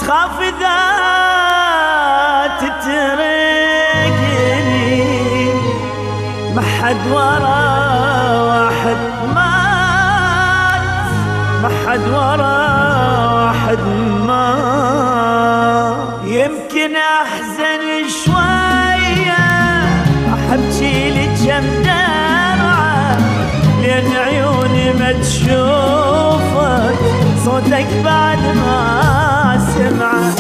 تخاف إذا تتركني ما حد ورا واحد مات، ما حد ورا واحد مات. يمكن أحزن شوية أحبكي لك كم دمعة لأن عيوني ما تشوفك صوتك بعد ما سمعه.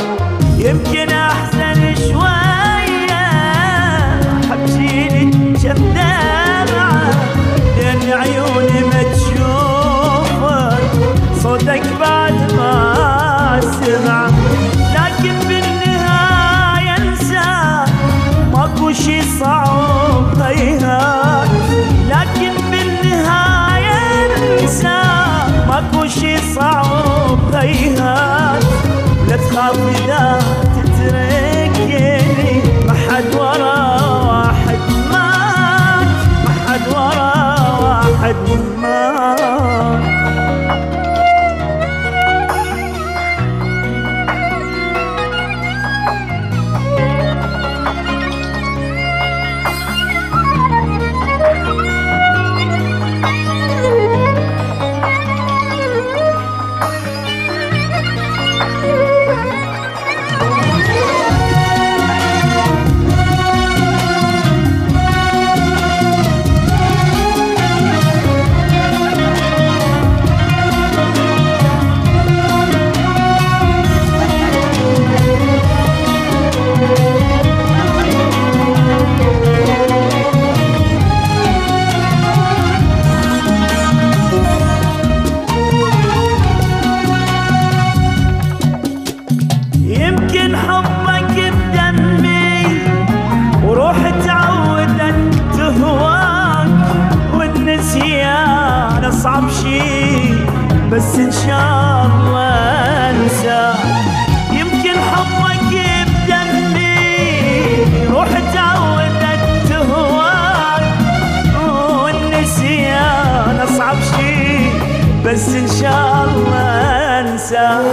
يمكن أحزن شوية أحبكي لك كم دمعة لأن عيوني ما تشوفك صوتك بعد ما سمعه. لكن بالنهاية انسى ماكو شي صعب هيهات، لكن بالنهاية انسى ماكو شي صعب هيهات. لا تخاف إذا تتركني ما حد ورا واحد مات، ما حد ورا واحد مات. يمكن حبك بدمي وروحي تعودت تهواك والنسيان أصعب شي بس إن شاء الله أنساك. يمكن حبك بدمي روحي تعودت تهواك والنسيان أصعب شي بس إن شاء الله أنساك.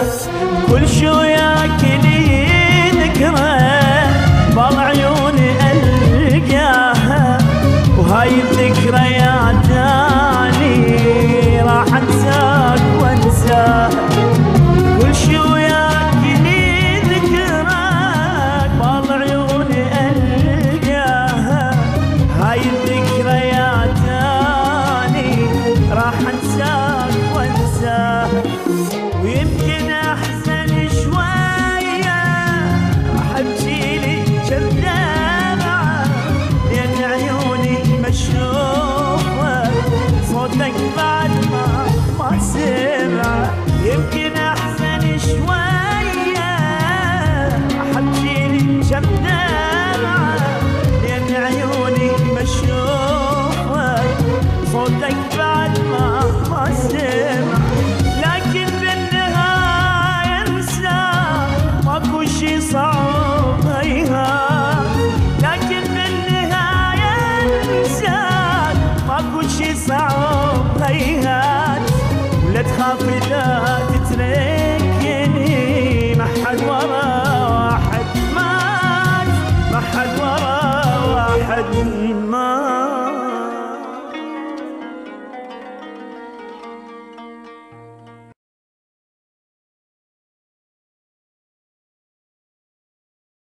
كل شو ياكلي ذكرى بعض عيوني ألقاها وهاي الذكريات